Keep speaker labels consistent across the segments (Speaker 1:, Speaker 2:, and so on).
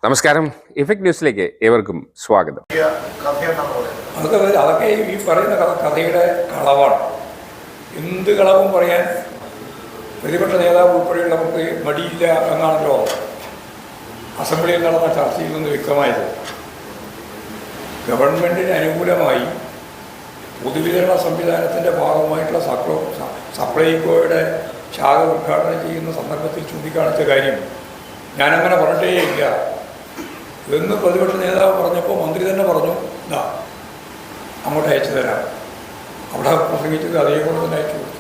Speaker 1: നമസ്കാരം. ഇഫക്ട് ന്യൂസിലേക്ക് ഏവർക്കും സ്വാഗതം.
Speaker 2: അതൊക്കെ ഈ പറയുന്ന കഥയുടെ കളവാണ്. എന്ത് കളവും പറയാൻ പ്രതിപക്ഷ നേതാവ് ഉൾപ്പെടെയുള്ളവർക്ക് മടിയില്ല എന്നാണല്ലോ അസംബ്ലിയിൽ നടന്ന ചർച്ചയിൽ നിന്ന് വ്യക്തമായത്. ഗവൺമെൻറ്റിന് അനുകൂലമായി പൊതുവിതരണ സംവിധാനത്തിൻ്റെ ഭാഗമായിട്ടുള്ള സപ്ലൈകോയുടെ ശാഖ ഉദ്ഘാടനം ചെയ്യുന്ന സന്ദർഭത്തിൽ ചൂണ്ടിക്കാണിച്ച കാര്യം ഞാനങ്ങനെ പറഞ്ഞിട്ടേയില്ല എന്ന് പ്രതിപക്ഷ നേതാവ് പറഞ്ഞപ്പോൾ മന്ത്രി തന്നെ പറഞ്ഞു, ഇതാ അങ്ങോട്ട് അയച്ചു തരാം. അവിടെ പ്രസംഗിച്ചത് അതേപോലെ തന്നെ അയച്ചു കൊടുത്തു.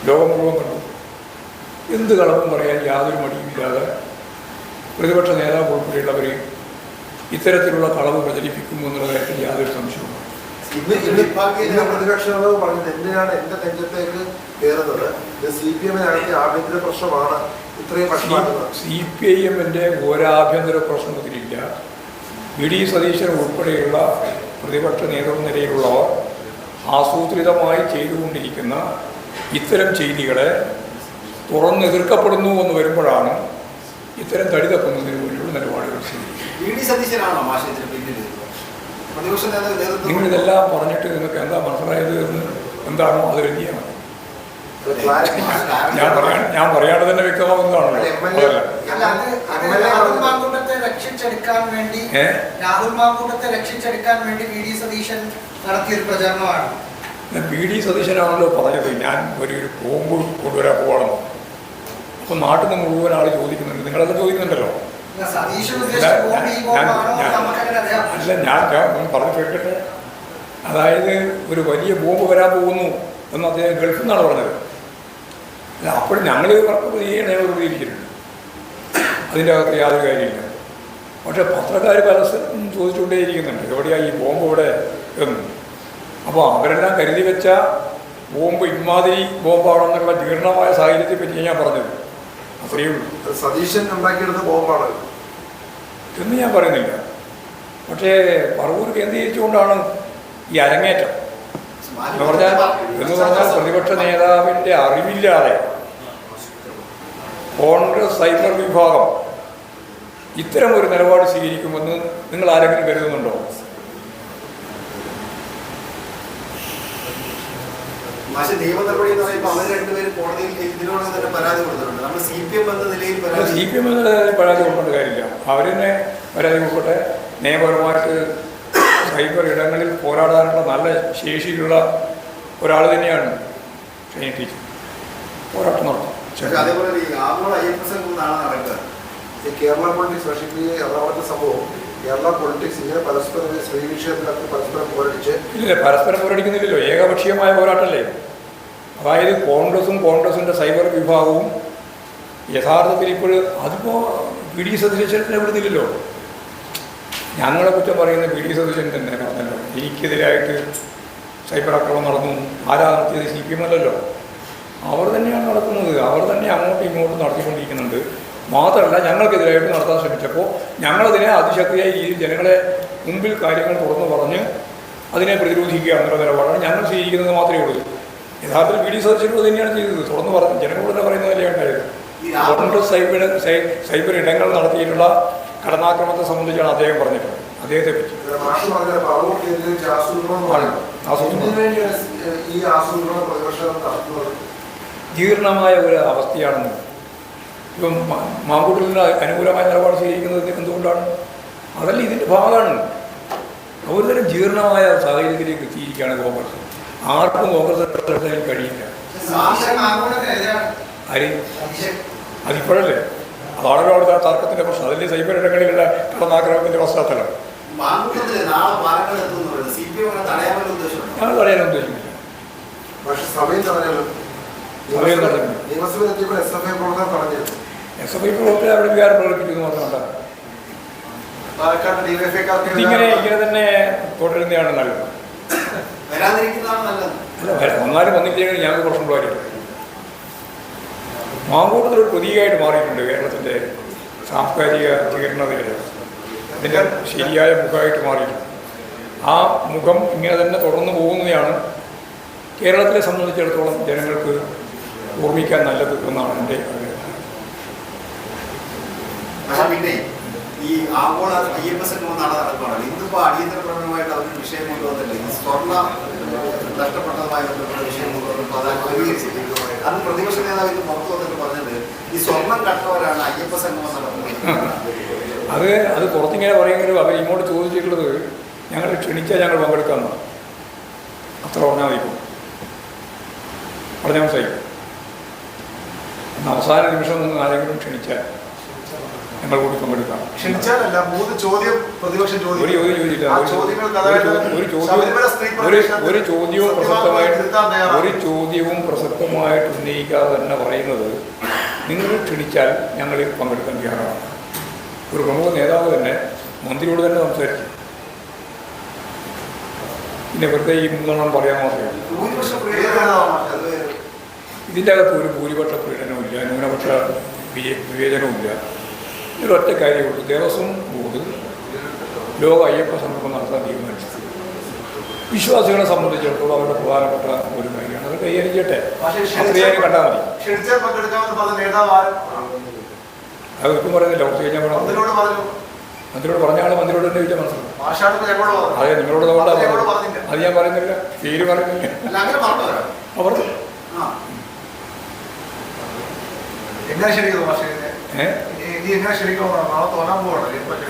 Speaker 2: ലോകം മുഴുവൻ കണ്ടു. എന്ത് കളവും പറയാൻ യാതൊരു മടിയുമില്ലാതെ പ്രതിപക്ഷ നേതാവ് ഉൾപ്പെടെയുള്ളവർ ഇത്തരത്തിലുള്ള കളവ് പ്രചരിപ്പിക്കുന്നു എന്നുള്ള കാര്യത്തിൽ യാതൊരു സംശയവും.
Speaker 3: പ്രതിപക്ഷ നേതാവ് പറഞ്ഞത് എന്തിനാണ് എന്റെ നെഞ്ചത്തേക്ക് കയറുന്നത്? CPM-നകത്തെ ആഭ്യന്തര പ്രശ്നമാണ് ഇത്രയും പ്രശ്നമാക്കുന്നത്.
Speaker 2: CPIM-ന്റെ ഒരാഭ്യന്തര പ്രശ്നത്തിലില്ല. VD സതീശൻ ഉൾപ്പെടെയുള്ള പ്രതിപക്ഷ നേതൃനിരയിലുള്ളവർ ആസൂത്രിതമായി ചെയ്തുകൊണ്ടിരിക്കുന്ന ഇത്തരം ചെയ്തികളെ തുറന്നെതിർക്കപ്പെടുന്നു എന്ന് വരുമ്പോഴാണ് ഇത്തരം തടി തപ്പുന്നതിന് വേണ്ടിയുള്ള നിലപാടുകൾ നിങ്ങളിതെല്ലാം പറഞ്ഞിട്ട് നിങ്ങൾക്ക് എന്താ മനസ്സിലായത് എന്ന് എന്താണോ അത് എഴുതിയാൽ മതി. ഞാൻ പറയാതെ തന്നെ വ്യക്തമാകുന്നതാണല്ലോ.
Speaker 4: രാഹുൽ മാങ്കൂട്ടത്തെ രക്ഷിച്ചെടുക്കാൻ വേണ്ടി VD സതീശൻ നടത്തിയൊരു പ്രചാരണമാണ്.
Speaker 2: VD സതീശനാണല്ലോ പറഞ്ഞത് ഞാൻ ഒരു ബോംബ് കൊണ്ടുവരാൻ പോകണമെന്ന്. അപ്പം നാട്ടിൽ നിന്ന് മുഴുവൻ ആൾ ചോദിക്കുന്നുണ്ട്, നിങ്ങളത് ചോദിക്കുന്നുണ്ടല്ലോ. അല്ല, ഞാൻ പറഞ്ഞു കേൾക്കട്ടെ. അതായത് ഒരു വലിയ ബോംബ് വരാൻ പോകുന്നു എന്ന് അദ്ദേഹം ഗൾഫിൽ നിന്നാണ് പറഞ്ഞത്. അല്ല, അപ്പോഴും ഞങ്ങൾ പ്രതികരിച്ചിട്ടുണ്ട്, അതിൻ്റെ അകത്ത് യാതൊരു കാര്യമില്ല. പക്ഷേ പത്രക്കാർ പരസ്യം ചോദിച്ചുകൊണ്ടേയിരിക്കുന്നുണ്ട്, എവിടെയാണ് ഈ ബോംബ് ഇവിടെ എന്ന്. അപ്പോൾ അവരെല്ലാം കരുതി വെച്ച ബോംബ് ഇമാതിരി ബോംബാണെന്നുള്ള ജീർണമായ സാഹചര്യത്തെ പറ്റി ഞാൻ പറഞ്ഞത് അത്രയേ ഉള്ളൂ.
Speaker 3: സതീശൻ ഉണ്ടാക്കിയെടുത്ത ബോംബാണ്
Speaker 2: എന്ന് ഞാൻ പറയുന്നില്ല. പക്ഷേ പറവൂർ കേന്ദ്രീകരിച്ചുകൊണ്ടാണ് ഈ അരങ്ങേറ്റം എന്ന് പറഞ്ഞാൽ പ്രതിപക്ഷ നേതാവിൻ്റെ അറിവില്ലാതെ കോൺഗ്രസ് സൈബർ വിഭാഗം ഇത്തരം ഒരു നിലപാട് സ്വീകരിക്കുമെന്ന് നിങ്ങൾ ആരെങ്കിലും കരുതുന്നുണ്ടോ? CPM എന്ന നിലയിൽ പരാതി കൊടുക്കേണ്ട കാര്യമില്ല. അവരെന്നെ പരാതി കൊടുക്കട്ടെ. നിയമപരമായിട്ട് സൈബർ ഇടങ്ങളിൽ പോരാടാനുള്ള നല്ല ശേഷിയുള്ള ഒരാൾ തന്നെയാണ് ഷൈൻ ടീച്ചർ. പോരാട്ടം നടത്തും.
Speaker 3: കേരള പൊളിറ്റിക്സ് നശിപ്പിക്കുക എറണാകുളത്തെ സംഭവം കേരള പൊളിറ്റിക്സ് ഇങ്ങനെ പരസ്പരം സ്ത്രീ വിഷയത്തിലൊക്കെ പരസ്പരം പോരടിച്ച്
Speaker 2: ഇല്ല, പരസ്പരം പോരടിക്കുന്നില്ലല്ലോ. ഏകപക്ഷീയമായ പോരാട്ടമല്ലേ. അതായത് കോൺഗ്രസിൻ്റെ സൈബർ വിഭാഗവും യഥാർത്ഥത്തിൽ ഇപ്പോൾ അതിപ്പോൾ VD സതീശനെ വിടുന്നില്ലല്ലോ. ഞങ്ങളെ കുറ്റം പറയുന്ന VD സതീശൻ തന്നെ പറഞ്ഞല്ലോ. എനിക്കെതിരായിട്ട് സൈബർ ആക്രമണം നടന്നു. ആരാ നടത്തിയത്? CPM അല്ലല്ലോ. അവർ തന്നെയാണ് നടത്തുന്നത്. അവർ തന്നെ അങ്ങോട്ടും ഇങ്ങോട്ടും നടത്തിക്കൊണ്ടിരിക്കുന്നുണ്ട്. മാത്രമല്ല, ഞങ്ങൾക്കെതിരായിട്ട് നടത്താൻ ശ്രമിച്ചപ്പോൾ ഞങ്ങളതിനെ അതിശക്തിയായ രീതിയിൽ ജനങ്ങളെ മുമ്പിൽ കാര്യങ്ങൾ തുറന്നു പറഞ്ഞ് അതിനെ പ്രതിരോധിക്കുക എന്നുള്ള നിലപാടാണ് ഞങ്ങൾ സ്വീകരിക്കുന്നത് മാത്രമേ ഉള്ളൂ. യഥാർത്ഥത്തിൽ VD സതീശനോട് തന്നെയാണ് ചെയ്തത്. തുറന്നു പറഞ്ഞ് ജനങ്ങളോട് തന്നെ പറയുന്നതല്ലേ ഉണ്ടായത്. കോൺഗ്രസ് സൈബർ ഇടങ്ങൾ നടത്തിയിട്ടുള്ള കടന്നാക്രമണത്തെ സംബന്ധിച്ചാണ് അദ്ദേഹം പറഞ്ഞിട്ടുള്ളത്. അദ്ദേഹത്തെ പറ്റി ജീർണമായ ഒരു അവസ്ഥയാണെന്ന്. ഇപ്പം മാങ്കൂട്ടലിന് അനുകൂലമായ നിലപാട് സ്വീകരിക്കുന്നത് എന്തുകൊണ്ടാണ്? അതല്ല, ഇതിൻ്റെ ഭാഗമാണ്. ഒരുതരം ജീർണമായ സാഹചര്യത്തിലേക്ക് എത്തിയിരിക്കുകയാണ് കോൺഗ്രസ്. ആർക്കും കോൺഗ്രസ് കഴിയില്ല. അതിപ്പോഴല്ലേ, അതാണല്ലോ അവിടുത്തെ തർക്കത്തിൻ്റെ പ്രശ്നം. അതല്ലേ സൈബർ ഇടങ്ങളിലുള്ള കടന്നാക്രമണത്തിൻ്റെ പശ്ചാത്തലം. ഞങ്ങൾ തടയാൻ ഉദ്ദേശിക്കുന്നില്ല. SFI പ്രവർത്തകർ അവിടെ വികാരം പ്രകടിപ്പിക്കുന്നു മാത്രമല്ല, ഇങ്ങനെ തന്നെ തുടരുന്നതാണ് നല്ലത്. അല്ല, ഒന്നാലും വന്നില്ലെങ്കിൽ ഞങ്ങൾക്ക് പ്രശ്നമുള്ള കാര്യമില്ല. മാങ്കൂട്ടത്തിലൊരു പ്രതീകമായിട്ട് മാറിയിട്ടുണ്ട് കേരളത്തിൻ്റെ സാംസ്കാരിക ജീർണതയുടെ. അതിൻ്റെ ശരിയായ മുഖമായിട്ട് മാറിയിട്ടുണ്ട്. ആ മുഖം ഇങ്ങനെ തന്നെ തുടർന്നു പോകുന്നതാണ് കേരളത്തിലെ സംബന്ധിച്ചിടത്തോളം ജനങ്ങൾക്ക് ഓർമ്മിക്കാൻ നല്ലത് എന്നാണ് എൻ്റെ അഭിപ്രായം.
Speaker 5: ഈ ആഗോള അയ്യപ്പ സംഗമം നാളെ നടക്കുകയാണ്. ഇന്നിപ്പോൾ അടിയന്തരപരമായിട്ട് അവർക്ക് വിഷയം കൊണ്ടുവന്നില്ല. ഈ സ്വർണ്ണ നഷ്ടപ്പെട്ടതുമായി ബന്ധപ്പെട്ട വിഷയം കൊണ്ടുവന്നപ്പോൾ അത് ക്രമീകരിച്ചിട്ടുണ്ട്. അന്ന് പ്രതിപക്ഷ നേതാവ് ഇന്ന് പുറത്തു വന്നിട്ട് പറഞ്ഞത് ഈ സ്വർണം കട്ടവരാണ് അയ്യപ്പ സംഗമം നടക്കുന്നത്.
Speaker 2: അത് പുറത്തിങ്ങനെ പറയുമെങ്കിലും അവർ ഇങ്ങോട്ട് ചോദിച്ചിട്ടുള്ളത് ഞങ്ങൾ ക്ഷണിച്ചാൽ ഞങ്ങൾ പങ്കെടുക്കാമെന്നാണ്. അത്ര പറഞ്ഞാൽ മതി. ഇപ്പോൾ പറഞ്ഞാൽ മനസ്സിലായി. അവസാന നിമിഷം നിന്ന് ആരെങ്കിലും ക്ഷണിച്ചാൽ ഞങ്ങൾ കൂടി പങ്കെടുക്കാം.
Speaker 3: ക്ഷണിച്ചാലല്ല, 3 ചോദ്യം പ്രതിപക്ഷം ചോദിച്ചു.
Speaker 2: ഒരു ചോദ്യവും പ്രസക്തമായിട്ട് ഉന്നയിക്കാതെ തന്നെ പറയുന്നത് നിങ്ങൾ ക്ഷണിച്ചാൽ ഞങ്ങൾ പങ്കെടുക്കാൻ തയ്യാറാണ്. ഒരു പ്രമുഖ നേതാവ് തന്നെ മന്ത്രിയോട് തന്നെ സംസാരിച്ചു. പിന്നെ വെറുതെ ഈ 3 പറയാൻ മാത്രമേ. ഇതിൻ്റെ അകത്ത് ഒരു ഭൂരിപക്ഷ പീഡനവും ഇല്ല, ന്യൂനപക്ഷ വിവേചനവും ഇല്ല. ഇതിലൊറ്റ കാര്യമുള്ളൂ. ദേവസ്വം ബോർഡ് ലോക അയ്യപ്പ സംഗമം നടത്താൻ തീരുമാനിച്ചത് വിശ്വാസികളെ സംബന്ധിച്ചിടത്തോളം അവരുടെ പ്രധാനപ്പെട്ട ഒരു കാര്യമാണ്. അത് കൈകാര്യം ചെയ്യട്ടെ. അത്രയും കണ്ടാൽ മതി. അത് ഇപ്പം പറയുന്നില്ല. കുറച്ച് കഴിഞ്ഞാൽ മന്ത്രിയോട് പറഞ്ഞ ആൾ മന്ത്രിയോട് തന്നെ ചോദിച്ചാൽ മനസ്സിലാവും. അതെ, നിങ്ങളോട് അതുകൊണ്ടാണ് പറഞ്ഞത്. അത് ഞാൻ പറയുന്നില്ല, പേര് പറയുന്നില്ല. അവർ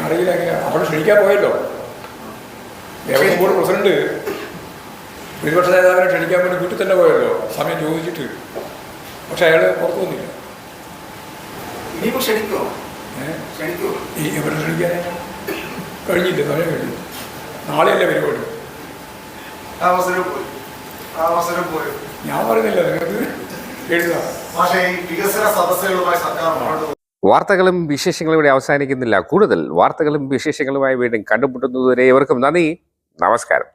Speaker 2: അറിയില്ല എങ്ങനെയാണ്. അവിടെ ക്ഷണിക്കാൻ പോയല്ലോ. ദേവസ്വം ബോർഡ് പ്രസിഡന്റ് പ്രതിപക്ഷ നേതാവിനെ ക്ഷണിക്കാൻ വേണ്ടി വീട്ടിൽ തന്നെ പോയല്ലോ, സമയം ചോദിച്ചിട്ട്. പക്ഷെ അയാൾ പുറത്തു വന്നില്ല. എവിടെ ക്ഷണിക്കാനേ കഴിഞ്ഞില്ല, സമയം കഴിഞ്ഞു. നാളെയല്ലേ പരിപാടി. ഞാൻ പറയുന്നില്ല, നിങ്ങൾക്ക് എഴുതാം.
Speaker 1: വാർത്തകളും വിശേഷങ്ങളും ഇവിടെ അവസാനിക്കുന്നില്ല. കൂടുതൽ വാർത്തകളും വിശേഷങ്ങളുമായി വീണ്ടും കണ്ടുമുട്ടുന്നതുവരെ ഏവർക്കും നന്ദി, നമസ്കാരം.